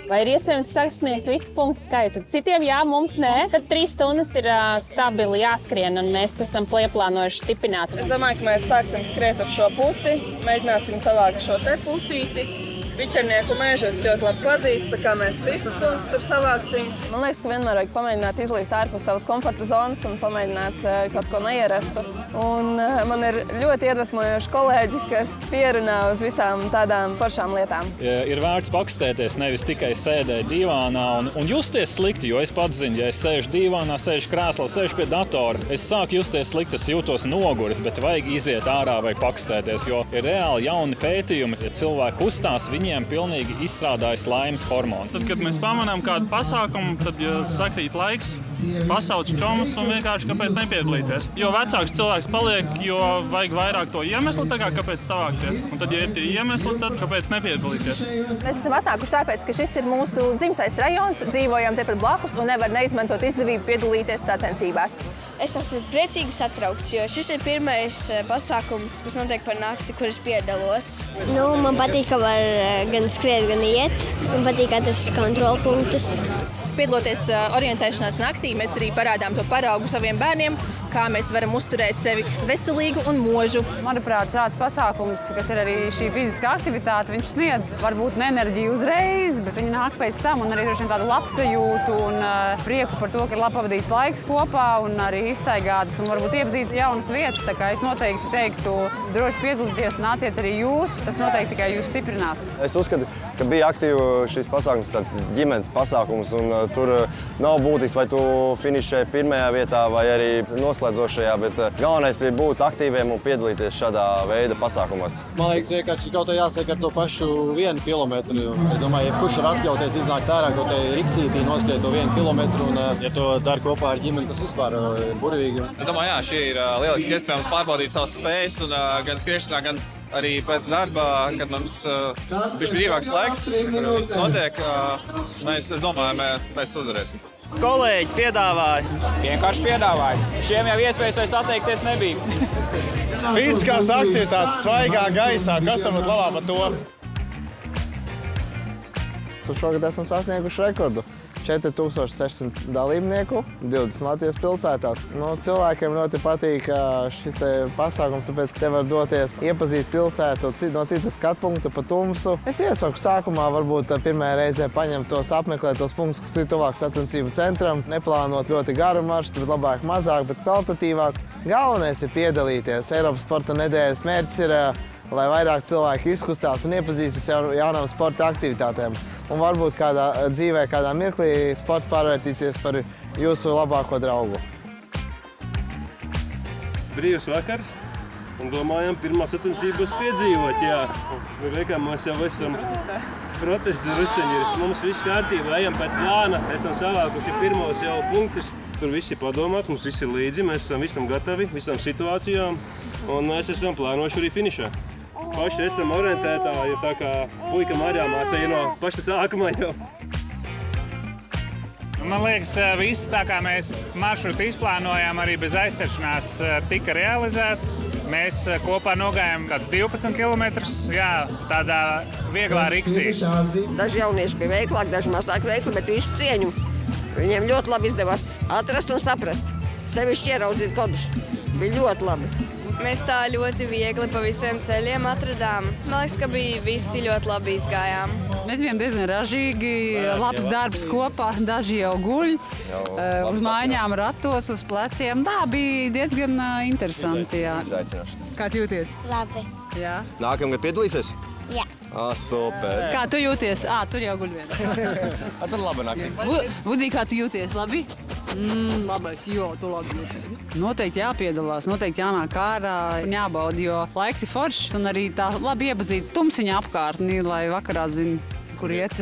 Vai ir iespējams sasniegt visu punktu skaitu? Citiem jā, mums nē. Tad 3 stundas ir stabili jāskrien, un mēs esam plānojuši stiprināt. Es domāju, ka mēs sāksim skriet uz šo pusi, mēģināsim savākt šo te pusīti. Vičernieku mēžu es ļoti labi pazīstu, tā kā mēs visus punktus tur savāksim. Man liekas, ka vienmēr vajag pamēģināt izlīst ārpus savas komforta zonas un pamēģināt kaut ko neierastu. Un man ir ļoti iedvesmojoši kolēģi, kas pierunā uz visām tādām foršām lietām. Ir vērts pakustēties, nevis tikai sēdēt divānā un justies slikti, jo es pats zinu, ja es sēžu divānā, sēžu krēslā, sēžu pie datora, es sāku justies slikti, es jūtos noguris, bet vajag iziet ārā, vajag pakustēties, jo ir reāli jauni pētījumi, ja cilvēki kustās, viņiem pilnīgi izstrādājas laimes hormons. Tad, kad mēs pamanām kādu pasākumu, tad, ja sakrīt laiks, pasauc čomus un vienkārši kāpēc nepiedalīties. Jo vecāks cilvēks paliek, jo vajag vairāk to iemeslu, tā kā kāpēc savākties. Un tad, ja ir tie iemesli, tad kāpēc nepiedalīties. Mēs esam atnākuši tāpēc, ka šis ir mūsu dzimtais rajons, dzīvojam tepat blakus un nevar neizmantot izdevību piedalīties sacensībās. Es esmu priecīgi satraukts, jo šis ir pirmais pasākums, kas notiek par nakti, kur es piedalos. Man patīk, ka var gan skriet, gan iet. Man patīk atrast kontrolpunktus. Piedaloties orientēšanās naktī, mēs arī parādām to paraugu saviem bērniem, kā mēs varam uzturēt sevi veselīgu un mūžu. Manuprāt, šāds pasākums, kas ir arī šī fiziskā aktivitāte, viņš sniedz varbūt ne enerģiju uzreiz, bet viņi nāk pēc tam un arī tādu labsajūtu un prieku par to, ka ir labi pavadīts laiks kopā un arī izstaigātas un varbūt iepazītas jaunas vietas. Tā kā es noteikti teiktu, droši piedalīties, nāciet arī jūs, tas noteikti tikai jūs stiprinās. Es uzskatu, ka bija aktīvi šis pasākums, tāds ģimenes pasākums, un tur nav būtisks, vai tu finišē pirmajā vietā vai arī noslēdzošajā, bet galvenais ir būt aktīviem un piedalīties šādā veida pasākumos. Man liekas, vienkārši kaut kā jāsaka ar to pašu 1 kilometru. Es domāju, ja kurš var atļauties iznākt ārā kaut kā riksītī, noskriet to 1 kilometru, un ja to dara kopā ar ģimeni, tas vispār ir burvīgi. Es domāju, jā, šī ir lieliski iespējams pārbaudīt savas spējas un gan skriešanā, gan arī pēc darba, kad mums bija brīvāks laiks, kur viss notiek, es domāju, mēs uzvarēsim. Kolēģis piedāvāja. Vienkārši piedāvāja. Šiem jau iespējas vai sateikties nebija. Fiziskās aktivitātes svaigā gaisā, kas var būt labāk par to? Šogad esam sasnieguši rekordu. 4600 dalībnieku, 20 Latvijas pilsētās. Cilvēkiem ļoti patīk šis pasākums, tāpēc, ka te var doties iepazīt pilsētu no citas skatu punkta pa tumsu. Es iesaku sākumā varbūt pirmajā reizē paņemt apmeklēt tos punktus, kas ir tuvāk sacensību centram. Neplānot ļoti garu maršrutu, bet labāk mazāk, bet kvalitatīvāk. Galvenais ir piedalīties. Eiropas sporta nedēļas mērķis ir, lai vairāk cilvēki izkustās un iepazīstas jaunām sporta aktivitātēm. Un varbūt kādā dzīvē, kādā mirklī sports pārvērtīsies par jūsu labāko draugu. Brīvs vakars un domājam pirmā sacensības piedzīvot, jā. Mēs jau esam protesti drusceņi. Mums viss kārtībā, ejam pēc plāna, esam savākuši pirmos jau punktus. Tur viss ir padomāts, mums viss ir līdzi, mēs esam visam gatavi, visam situācijām un mēs esam plānojuši arī finišā. Paši esam orientētāji, tā kā puikam arī jāmācīja no paša sākuma jau. Man liekas, viss tā kā mēs maršrutu izplānojām, arī bez aizķeršanās tika realizēts. Mēs kopā nogājām kāds 12 kilometrus, tādā vieglā riksī. Daži jaunieši bija veiklāki, daži mazāk veikli, bet visu cieņu. Viņiem ļoti labi izdevās atrast un saprast. Sevišķi ieraudzīt kodus. Bija ļoti labi. Mēs tā ļoti viegli pa visiem ceļiem atradām. Man liekas, ka bija visi ļoti labi izgājām. Mēs bijām diezgan ražīgi, labs darbs kopā, daži jau guļ, uz mājām ratos, uz pleciem. Tā bija diezgan interesanti, jā. Kā tu jūties? Labi. Jā. Nākamgad piedalīsies? Jā. Super. Kā tu jūties? Tur jau guļ viens. Tad labi naktī. Vudī, kā tu jūties? Labi? Labais, jo, tu labi jūties. Noteikti jāpiedalās, noteikti jānāk ārā, jābauda, jo laiks ir foršs un arī tā labi iepazīt tumsiņa apkārtni, lai vakarā zina, kur iet.